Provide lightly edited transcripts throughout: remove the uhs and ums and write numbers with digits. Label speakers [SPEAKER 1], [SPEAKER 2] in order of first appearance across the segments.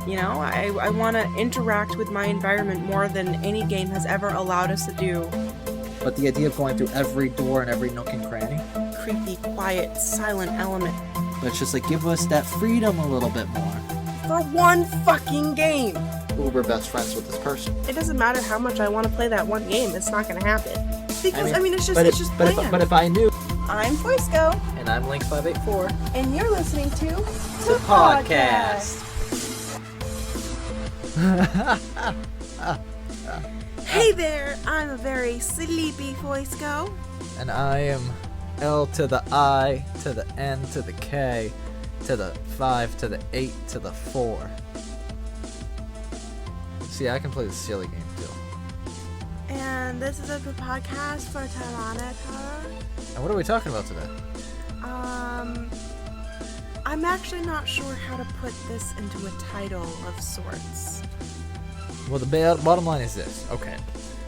[SPEAKER 1] I want to interact with my environment more than any game has ever allowed us to do.
[SPEAKER 2] But the idea of going through every door and every nook and cranny?
[SPEAKER 1] Creepy, quiet, silent element.
[SPEAKER 2] But it's just like, give us that freedom a little bit more.
[SPEAKER 1] For one fucking game!
[SPEAKER 2] Uber best friends with this person.
[SPEAKER 1] It doesn't matter how much I want to play that one game, it's not going to happen. Because, it's just bland.
[SPEAKER 2] But if I knew...
[SPEAKER 1] I'm Foisco.
[SPEAKER 2] And I'm Link584.
[SPEAKER 1] And you're listening to...
[SPEAKER 2] The podcast!
[SPEAKER 1] Hey there, I'm a very sleepy Foisco.
[SPEAKER 2] And I am L to the I, to the N, to the K, to the 5, to the 8, to the 4. See, I can play the silly game too.
[SPEAKER 1] And this is a podcast for Tyrannica.
[SPEAKER 2] And what are we talking about today?
[SPEAKER 1] I'm actually not sure how to put this into a title of sorts.
[SPEAKER 2] Well, the bottom line is this. Okay,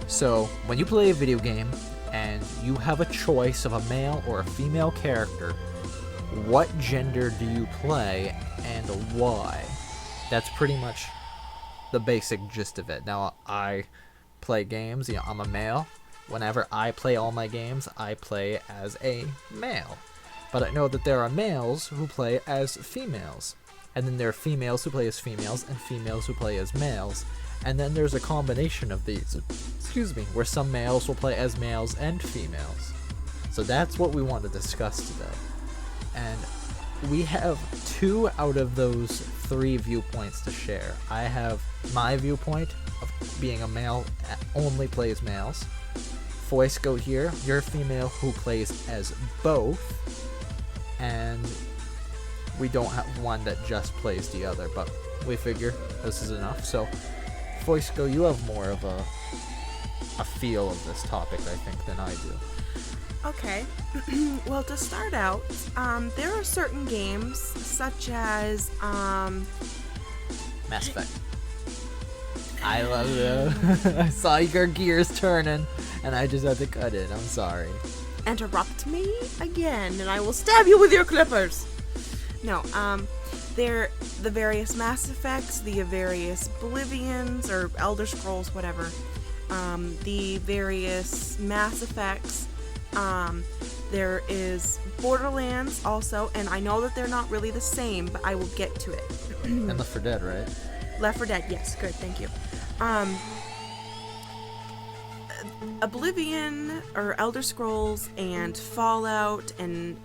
[SPEAKER 2] so when you play a video game and you have a choice of a male or a female character, what gender do you play and why? That's pretty much the basic gist of it. Now, I play games, I'm a male. Whenever I play all my games, I play as a male. But I know that there are males who play as females. And then there are females who play as females and females who play as males. And then there's a combination of these, where some males will play as males and females. So that's what we want to discuss today. And we have 2 out of those 3 viewpoints to share. I have my viewpoint of being a male only plays males. Foisco here, you're a female who plays as both. And we don't have one that just plays the other, but we figure this is enough. So, Foisco, you have more of a feel of this topic, I think, than I do.
[SPEAKER 1] Okay. Well, to start out, there are certain games, such as,
[SPEAKER 2] Mass Effect. I love it. I saw your gears turning, and I just had to cut it. I'm sorry.
[SPEAKER 1] Interrupt me again, and I will stab you with your clippers. No, they're the various Mass Effects, the various Oblivions, or Elder Scrolls, whatever. The various Mass Effects. There is Borderlands also, and I know that they're not really the same, but I will get to it.
[SPEAKER 2] And Left 4 Dead, right?
[SPEAKER 1] Left 4 Dead, yes, good, thank you. Oblivion, or Elder Scrolls, and Fallout, and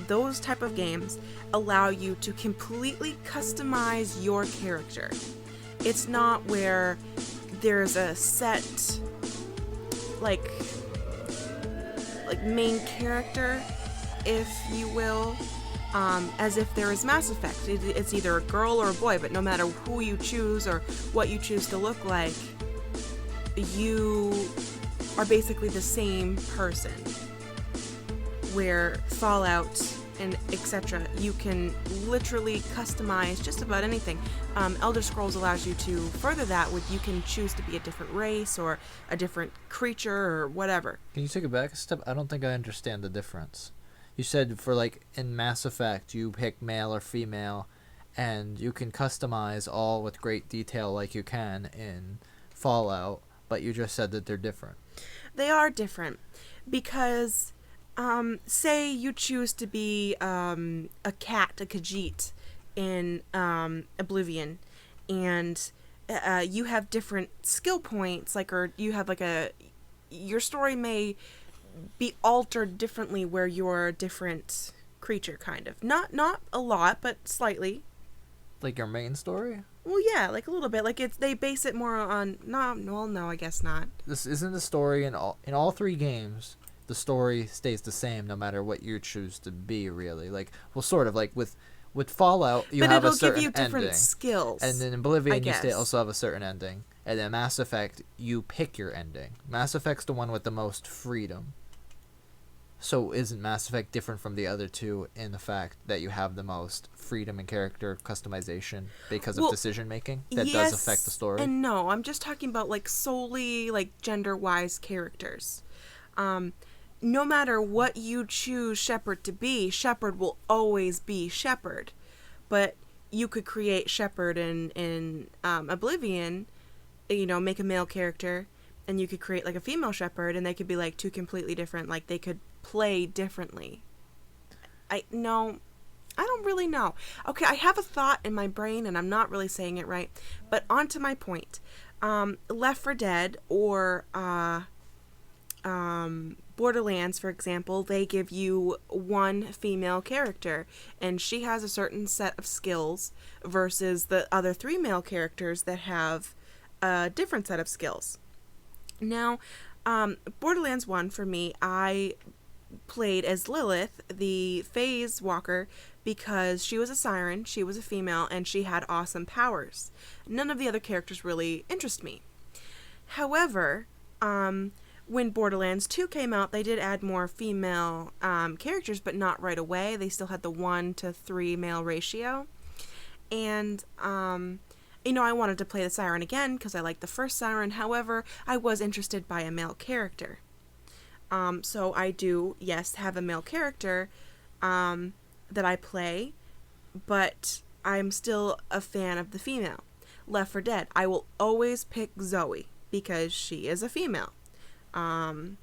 [SPEAKER 1] those type of games allow you to completely customize your character. It's not where there's a set, like main character, if you will, as if there is Mass Effect. It's either a girl or a boy, but no matter who you choose or what you choose to look like, you are basically the same person. Where Fallout and etc., you can literally customize just about anything. Elder Scrolls allows you to further that with you can choose to be a different race or a different creature or whatever.
[SPEAKER 2] Can you take it back a step? I don't think I understand the difference. You said for in Mass Effect you pick male or female and you can customize all with great detail like you can in Fallout, but you just said that they're different.
[SPEAKER 1] They are different because say you choose to be a cat, a Khajiit in Oblivion, and you have different skill points, or you have your story may be altered differently where you're a different creature, kind of. Not a lot, but slightly.
[SPEAKER 2] Like your main story?
[SPEAKER 1] Well, yeah, a little bit. They base it more on no, I guess not.
[SPEAKER 2] This isn't the story in all 3 games. The story stays the same no matter what you choose to be, really. Sort of with Fallout, you have a certain ending. But it'll give you different
[SPEAKER 1] skills.
[SPEAKER 2] And then in Oblivion, you also have a certain ending. And then Mass Effect, you pick your ending. Mass Effect's the one with the most freedom. So isn't Mass Effect different from the other 2 in the fact that you have the most freedom and character customization because of decision making that does affect the story?
[SPEAKER 1] And no, I'm just talking about solely gender-wise characters. No matter what you choose Shepard to be, Shepard will always be Shepard. But you could create Shepard in Oblivion, make a male character, and you could create like a female Shepard, and they could be like two completely different, like they could play differently. I don't really know. Okay, I have a thought in my brain, and I'm not really saying it right, but on to my point. Left 4 Dead or Borderlands, for example, they give you one female character, and she has a certain set of skills versus the other 3 male characters that have a different set of skills. Now, Borderlands 1, for me, I played as Lilith, the Phase Walker, because she was a siren, she was a female, and she had awesome powers. None of the other characters really interest me. However, when Borderlands 2 came out, they did add more female characters, but not right away. They still had the 1-to-3 male ratio. And, I wanted to play the siren again because I liked the first siren. However, I was interested by a male character. So I do, yes, have a male character that I play, but I'm still a fan of the female. Left 4 Dead, I will always pick Zoe because she is a female. In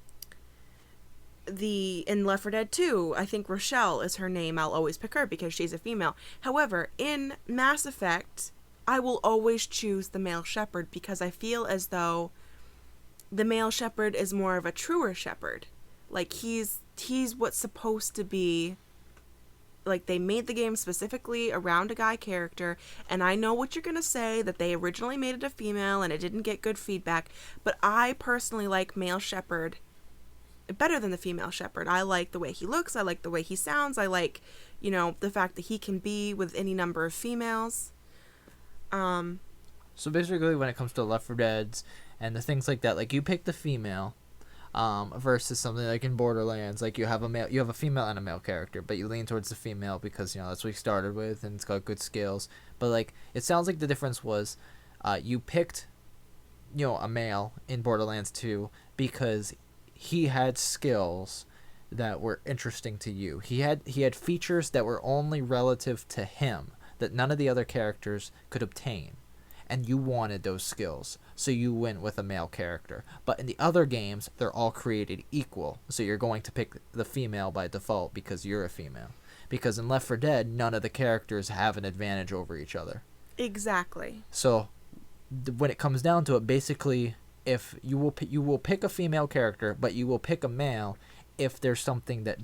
[SPEAKER 1] Left 4 Dead 2, I think Rochelle is her name. I'll always pick her because she's a female. However, in Mass Effect, I will always choose the male Shepard because I feel as though the male Shepard is more of a truer Shepard. Like, he's what's supposed to be. Like, they made the game specifically around a guy character, and I know what you're gonna say, that they originally made it a female and it didn't get good feedback, but I personally like male Shepard better than the female Shepard. I like the way he looks, I like the way he sounds, I like, the fact that he can be with any number of females.
[SPEAKER 2] So basically, when it comes to Left 4 Dead's and the things like that, like, you pick the female, versus something like in Borderlands, like you have a female and a male character, but you lean towards the female because that's what you started with and it's got good skills. But like, it sounds like the difference was, you picked, a male in Borderlands 2 because he had skills that were interesting to you. He had features that were only relative to him that none of the other characters could obtain. And you wanted those skills, so you went with a male character. But in the other games, they're all created equal, so you're going to pick the female by default because you're a female. Because in Left 4 Dead, none of the characters have an advantage over each other.
[SPEAKER 1] Exactly.
[SPEAKER 2] So when it comes down to it, basically, if you will pick a female character, but you will pick a male if there's something that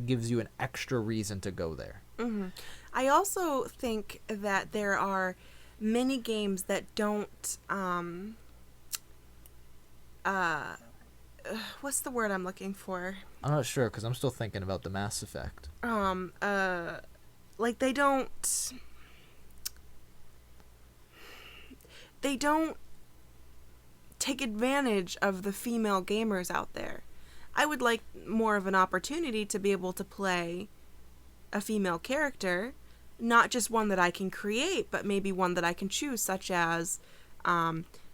[SPEAKER 2] gives you an extra reason to go there.
[SPEAKER 1] Mm-hmm. I also think that there are many games that don't what's the word I'm looking for?
[SPEAKER 2] I'm not sure because I'm still thinking about the Mass Effect.
[SPEAKER 1] Like they don't take advantage of the female gamers out there. I would like more of an opportunity to be able to play a female character, not just one that I can create, but maybe one that I can choose, such as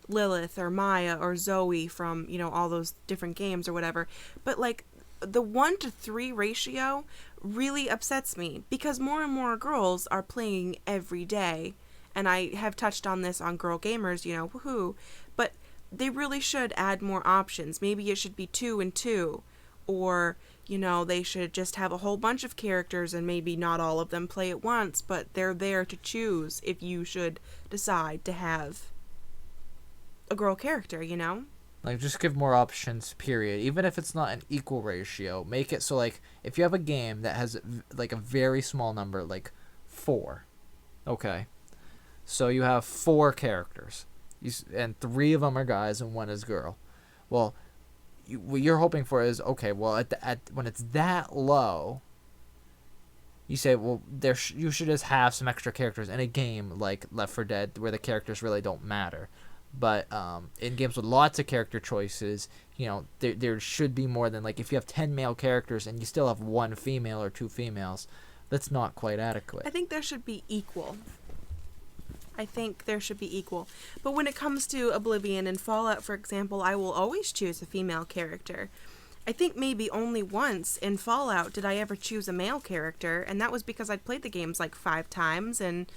[SPEAKER 1] Lilith or Maya or Zoe from, all those different games or whatever. But like the 1-to-3 ratio really upsets me because more and more girls are playing every day. And I have touched on this on Girl Gamers, woohoo. But they really should add more options. Maybe it should be 2 and 2, or they should just have a whole bunch of characters and maybe not all of them play at once, but they're there to choose if you should decide to have a girl character,
[SPEAKER 2] Like, just give more options, period. Even if it's not an equal ratio, make it so, like, if you have a game that has, like, a very small number, like 4, okay, so you have 4 characters, and 3 of them are guys and 1 is girl. Well, what you're hoping for is, okay, well, when it's that low, you say, well, you should just have some extra characters in a game like Left 4 Dead where the characters really don't matter. But in games with lots of character choices, there should be more than, like, if you have 10 male characters and you still have 1 female or 2 females, that's not quite adequate.
[SPEAKER 1] I think there should be equal. But when it comes to Oblivion and Fallout, for example, I will always choose a female character. I think maybe only once in Fallout did I ever choose a male character, and that was because I'd played the games like 5 times, and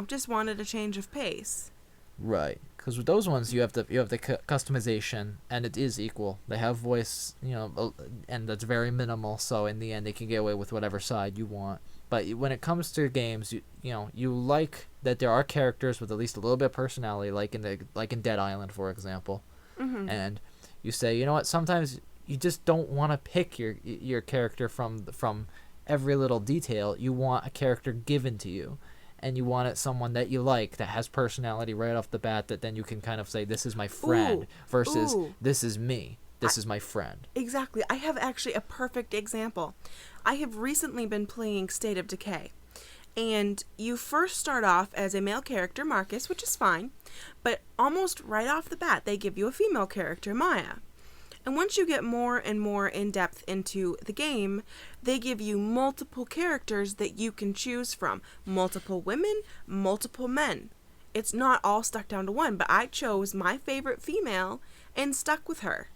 [SPEAKER 1] just wanted a change of pace.
[SPEAKER 2] Right, because with those ones you have the customization, and it is equal. They have voice, and that's very minimal. So in the end, they can get away with whatever side you want. But when it comes to games, you like that there are characters with at least a little bit of personality, like in Dead Island, for example.
[SPEAKER 1] Mm-hmm.
[SPEAKER 2] And you say, you know what? Sometimes you just don't want to pick your character from every little detail. You want a character given to you. And you want it someone that you like, that has personality right off the bat, that then you can kind of say, this is my friend, versus this is me. This is my friend.
[SPEAKER 1] Exactly. I have actually a perfect example. I have recently been playing State of Decay. And you first start off as a male character, Marcus, which is fine. But almost right off the bat, they give you a female character, Maya. And once you get more and more in depth into the game, they give you multiple characters that you can choose from. Multiple women, multiple men. It's not all stuck down to one, but I chose my favorite female and stuck with her.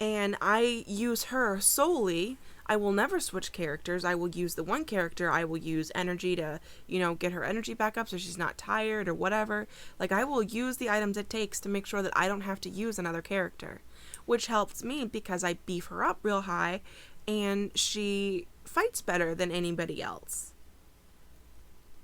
[SPEAKER 1] And I use her solely. I will never switch characters. I will use the one character. I will use energy to, get her energy back up so she's not tired or whatever. Like, I will use the items it takes to make sure that I don't have to use another character. Which helps me because I beef her up real high and she fights better than anybody else.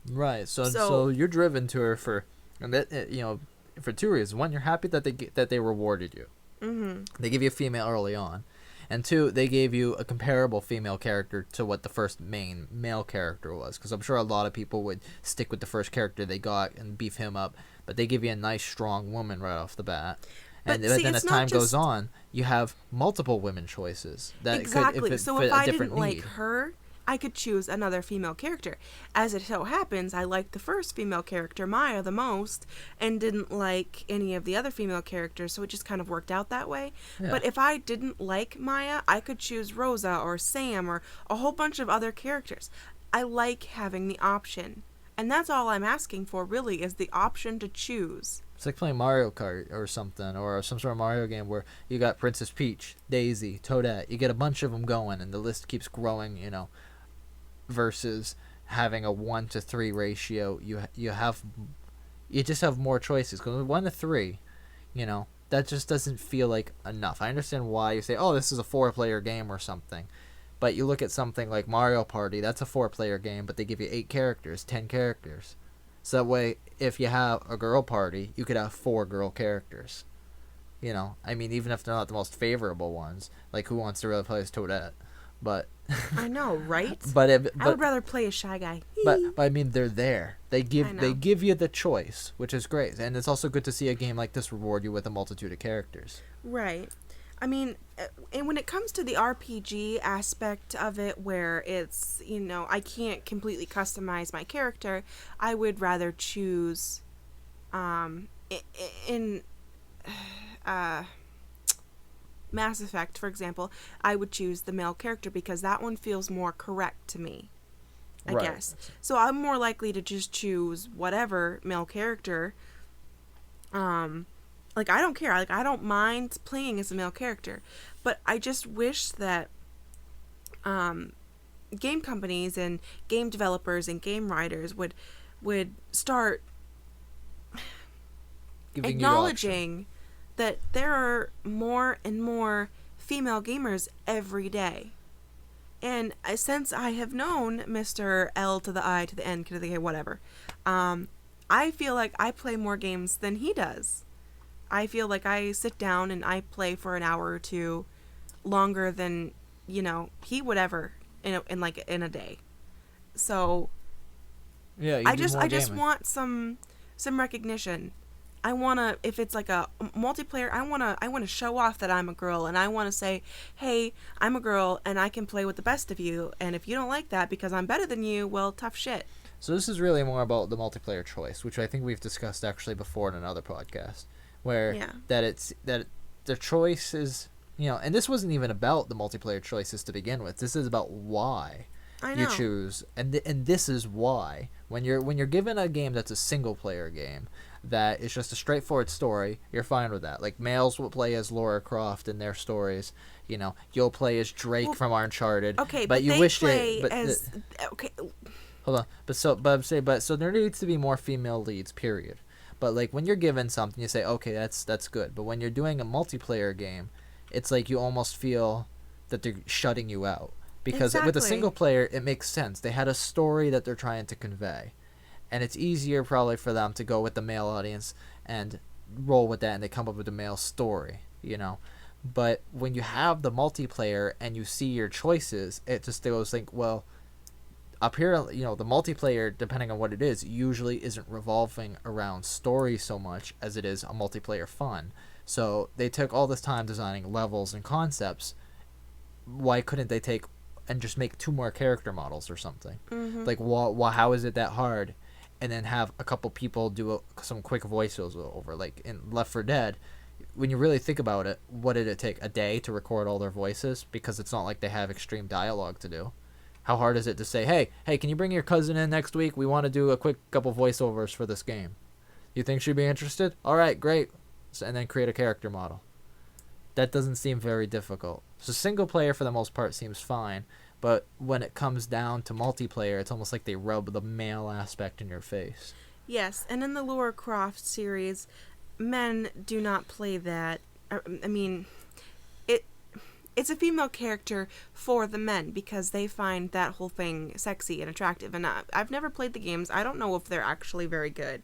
[SPEAKER 2] Right. So you're driven to her for two reasons. One, you're happy that they rewarded you.
[SPEAKER 1] Mm-hmm.
[SPEAKER 2] They give you a female early on. And two, they gave you a comparable female character to what the first main male character was. Because I'm sure a lot of people would stick with the first character they got and beef him up. But they give you a nice, strong woman right off the bat. But then as time goes on, you have multiple women choices.
[SPEAKER 1] Exactly. If I didn't like
[SPEAKER 2] need.
[SPEAKER 1] her, I could choose another female character. As it so happens, I liked the first female character, Maya, the most, and didn't like any of the other female characters, so it just kind of worked out that way.
[SPEAKER 2] Yeah.
[SPEAKER 1] But if I didn't like Maya, I could choose Rosa or Sam or a whole bunch of other characters. I like having the option. And that's all I'm asking for, really, is the option to choose.
[SPEAKER 2] It's like playing Mario Kart or something, or some sort of Mario game where you got Princess Peach, Daisy, Toadette. You get a bunch of them going, and the list keeps growing, versus having a 1-to-3 ratio. You just have more choices. Because 1-to-3, that just doesn't feel like enough. I understand why you say, oh, this is a 4-player game or something. But you look at something like Mario Party, that's a 4-player game, but they give you 8 characters, 10 characters. So that way, if you have a girl party, you could have 4 girl characters. Even if they're not the most favorable ones. Like, who wants to really play as Toadette? But
[SPEAKER 1] I know, right?
[SPEAKER 2] but
[SPEAKER 1] I would rather play a Shy Guy.
[SPEAKER 2] But they're there. They give you the choice, which is great. And it's also good to see a game like this reward you with a multitude of characters.
[SPEAKER 1] Right. And when it comes to the RPG aspect of it, where it's, I can't completely customize my character, I would rather choose, in Mass Effect, for example, I would choose the male character because that one feels more correct to me, I guess. So I'm more likely to just choose whatever male character, I don't care. I don't mind playing as a male character. But I just wish that game companies and game developers and game writers would start acknowledging that there are more and more female gamers every day. And since I have known Mr. L to the I to the N to the K, whatever, I feel like I play more games than he does. I feel like I sit down and I play for an hour or two longer than, he would ever in a day. So
[SPEAKER 2] yeah,
[SPEAKER 1] I just want some recognition. I want to, if it's like a multiplayer, I want to show off that I'm a girl, and I want to say, "Hey, I'm a girl and I can play with the best of you, and if you don't like that because I'm better than you, well, tough shit."
[SPEAKER 2] So this is really more about the multiplayer choice, which I think we've discussed actually before in another podcast. Where that the choice is, and this wasn't even about the multiplayer choices to begin with. This is about why you choose, and this is why when you're given a game that's a single player game that is just a straightforward story, you're fine with that. Like, males will play as Lara Croft in their stories. You'll play as Drake from Uncharted.
[SPEAKER 1] Okay,
[SPEAKER 2] but you wish
[SPEAKER 1] play
[SPEAKER 2] it. But
[SPEAKER 1] as okay.
[SPEAKER 2] Hold on. But there needs to be more female leads, period. But like when you're given something, you say, okay, that's good. But when you're doing a multiplayer game, it's like you almost feel that they're shutting you out. Because with a
[SPEAKER 1] Exactly.
[SPEAKER 2] single player, it makes sense. They had a story that they're trying to convey. And it's easier probably for them to go with the male audience and roll with that, and they come up with a male story, you know. But when you have the multiplayer and you see your choices, it just goes like, well, up here, you know, the multiplayer, depending on what it is, usually isn't revolving around story so much as it is a multiplayer fun. So they took all this time designing levels and concepts. Why couldn't they take and just make 2 more character models or something?
[SPEAKER 1] Mm-hmm.
[SPEAKER 2] Like, how is it that hard? And then have a couple people do some quick voices over. Like in Left 4 Dead, when you really think about it, what did it take? A day to record all their voices? Because it's not like they have extreme dialogue to do. How hard is it to say, hey, can you bring your cousin in next week? We want to do a quick couple voiceovers for this game. You think she'd be interested? All right, great. And then create a character model. That doesn't seem very difficult. So single player for the most part seems fine, but when it comes down to multiplayer, it's almost like they rub the male aspect in your face.
[SPEAKER 1] Yes, and in the Lara Croft series, men do not play that. I mean, it's a female character for the men because they find that whole thing sexy and attractive. And I've never played the games. I don't know if they're actually very good.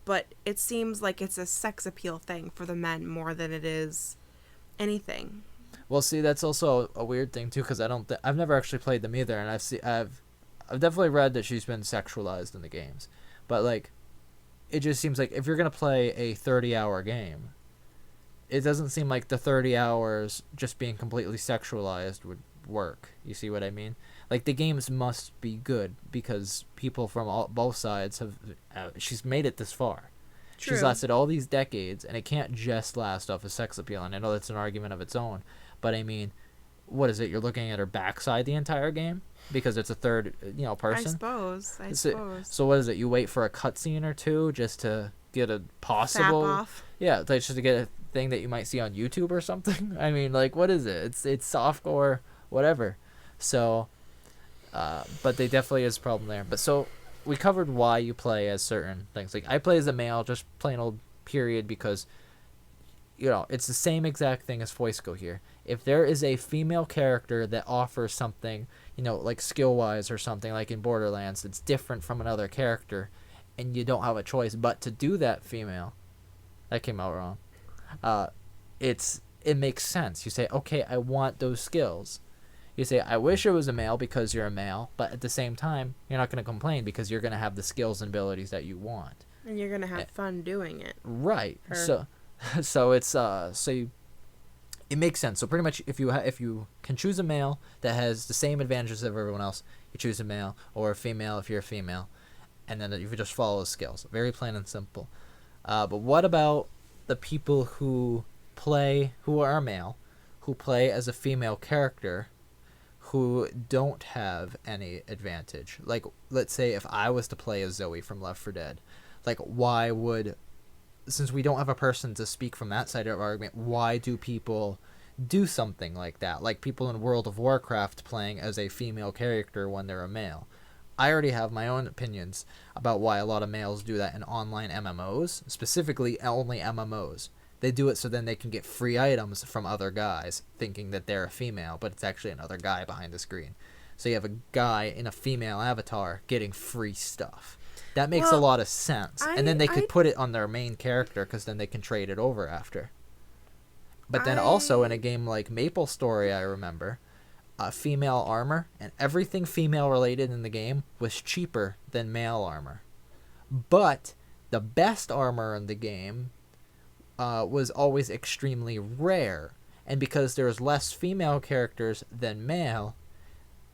[SPEAKER 1] But it seems like it's a sex appeal thing for the men more than it is anything.
[SPEAKER 2] Well, see, that's also a weird thing too, because I've never actually played them either, and I've definitely read that she's been sexualized in the games, but like, it just seems like if you're gonna play a 30-hour game, it doesn't seem like the 30 hours just being completely sexualized would work. You see what I mean? Like the games must be good because people from both sides have. She's made it this far.
[SPEAKER 1] True.
[SPEAKER 2] She's lasted all these decades, and it can't just last off of sex appeal. And I know that's an argument of its own, but I mean, what is it? You're looking at her backside the entire game because it's a third, person.
[SPEAKER 1] I suppose.
[SPEAKER 2] So what is it? You wait for a cutscene or two just to get a possible.
[SPEAKER 1] Sap off.
[SPEAKER 2] Yeah, like just to get a thing that you might see on YouTube or something. I mean, like, what is it? It's softcore, whatever. So, but they definitely is a problem there. But so we covered why you play as certain things. Like I play as a male, just plain old period, because it's the same exact thing as Foisco here. If there is a female character that offers something, like skill wise or something, like in Borderlands, that's different from another character, and you don't have a choice but to do that female. That came out wrong. It makes sense. You say, okay, I want those skills. You say, I wish it was a male because you're a male, but at the same time, you're not going to complain because you're going to have the skills and abilities that you want.
[SPEAKER 1] And you're going to have fun doing it.
[SPEAKER 2] Right. So it's it makes sense. So pretty much if you can choose a male that has the same advantages as everyone else, you choose a male, or a female if you're a female, and then you just follow the skills. Very plain and simple. But what about the people who are male, who play as a female character, who don't have any advantage? Like, let's say if I was to play as Zoe from Left 4 Dead, like, since we don't have a person to speak from that side of our argument, why do people do something like that? Like people in World of Warcraft playing as a female character when they're a male. I already have my own opinions about why a lot of males do that in online MMOs, specifically only MMOs. They do it so then they can get free items from other guys, thinking that they're a female, but it's actually another guy behind the screen. So you have a guy in a female avatar getting free stuff. That makes a lot of sense. And then they could put it on their main character because then they can trade it over after. But then also in a game like MapleStory, I remember, female armor and everything female related in the game was cheaper than male armor. But the best armor in the game was always extremely rare. And because there's less female characters than male,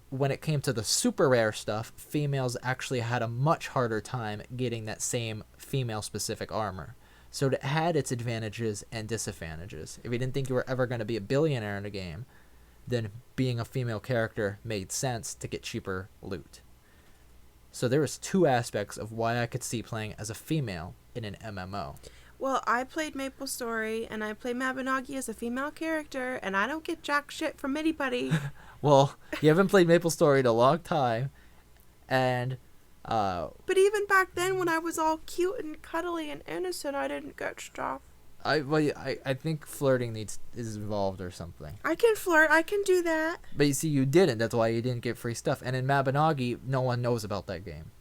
[SPEAKER 2] when it came to the super rare stuff, females actually had a much harder time getting that same female-specific armor. So it had its advantages and disadvantages. If you didn't think you were ever going to be a billionaire in a game, then being a female character made sense to get cheaper loot. So there was 2 aspects of why I could see playing as a female in an MMO.
[SPEAKER 1] Well, I played MapleStory, and I played Mabinogi as a female character, and I don't get jack shit from anybody.
[SPEAKER 2] Well, you haven't played MapleStory in a long time, And
[SPEAKER 1] But even back then, when I was all cute and cuddly and innocent, I didn't get stuff.
[SPEAKER 2] I think flirting is involved or something.
[SPEAKER 1] I can flirt. I can do that.
[SPEAKER 2] But you see, you didn't. That's why you didn't get free stuff. And in Mabinogi, no one knows about that game.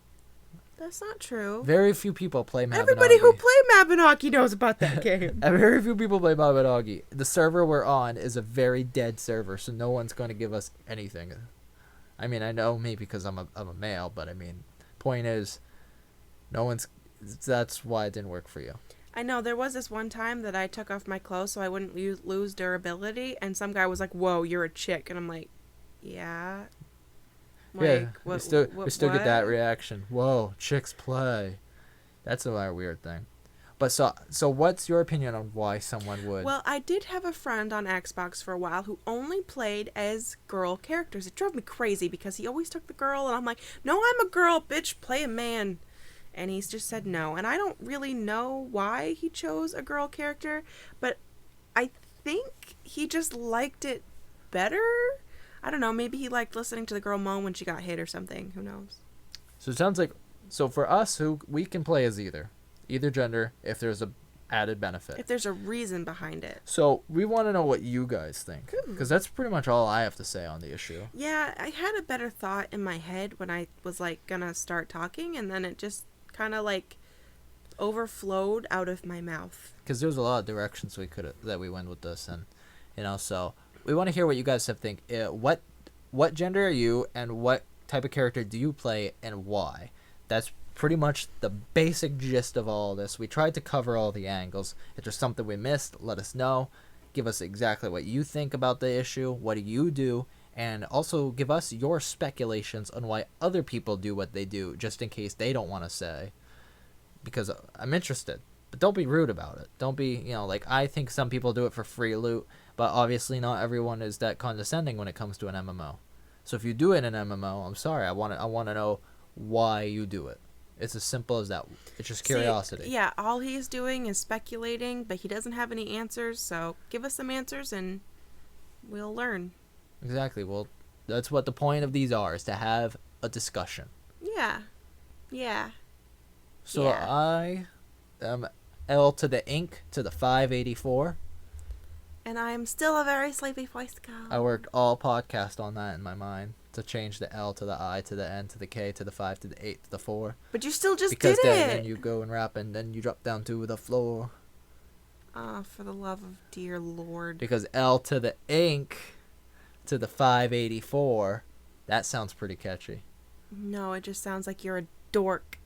[SPEAKER 1] That's not true.
[SPEAKER 2] Very few people play Mabinogi.
[SPEAKER 1] Everybody who played Mabinogi knows about that game.
[SPEAKER 2] And very few people play Mabinogi. The server we're on is a very dead server, so no one's going to give us anything. I mean, I know me because I'm a male, but I mean, point is, no one's. That's why it didn't work for you.
[SPEAKER 1] I know, there was this one time that I took off my clothes so I wouldn't lose durability, and some guy was like, "Whoa, you're a chick," and I'm like, "Yeah."
[SPEAKER 2] Yeah,
[SPEAKER 1] What,
[SPEAKER 2] we still get that
[SPEAKER 1] what?
[SPEAKER 2] reaction. Whoa, chicks play. That's a weird thing. But so what's your opinion on why someone would?
[SPEAKER 1] Well, I did have a friend on Xbox for a while who only played as girl characters. It drove me crazy because he always took the girl, and I'm like, "No, I'm a girl, bitch, play a man." And he's just said no. And I don't really know why he chose a girl character, but I think he just liked it better. I don't know, maybe he liked listening to the girl moan when she got hit or something. Who knows?
[SPEAKER 2] So it sounds like for us we can play as either gender if there's a added benefit.
[SPEAKER 1] If there's a reason behind it.
[SPEAKER 2] So we want to know what you guys think,
[SPEAKER 1] Ooh.
[SPEAKER 2] because that's pretty much all I have to say on the issue.
[SPEAKER 1] Yeah, I had a better thought in my head when I was like gonna start talking, and then it just kind of like overflowed out of my mouth.
[SPEAKER 2] Because there's a lot of directions that we went with this, and so we want to hear what you guys have think. What gender are you, and what type of character do you play, and why? That's pretty much the basic gist of all this. We tried to cover all the angles. If there's something we missed, let us know. Give us exactly what you think about the issue. What do you do? And also give us your speculations on why other people do what they do, just in case they don't want to say. Because I'm interested. But don't be rude about it. Don't be, like, I think some people do it for free loot, but obviously not everyone is that condescending when it comes to an MMO. So if you do it in an MMO, I'm sorry, I want to know why you do it. It's as simple as that. It's just curiosity.
[SPEAKER 1] See, yeah, all he's doing is speculating, but he doesn't have any answers, so give us some answers and we'll learn.
[SPEAKER 2] Exactly. Well, that's what the point of these are, is to have a discussion.
[SPEAKER 1] Yeah. Yeah.
[SPEAKER 2] So
[SPEAKER 1] Yeah.
[SPEAKER 2] I am L to the ink to the 584.
[SPEAKER 1] And I'm still a very sleepy voice girl.
[SPEAKER 2] I worked all podcast on that in my mind, to change the L to the I to the N to the K to the 5 to the 8 to the 4.
[SPEAKER 1] But you still just
[SPEAKER 2] Because
[SPEAKER 1] did
[SPEAKER 2] then
[SPEAKER 1] it.
[SPEAKER 2] you go and rap and then you drop down to the floor.
[SPEAKER 1] Oh, for the love of dear Lord.
[SPEAKER 2] Because L to the ink to the 584, that sounds pretty catchy.
[SPEAKER 1] No, it just sounds like you're a dork.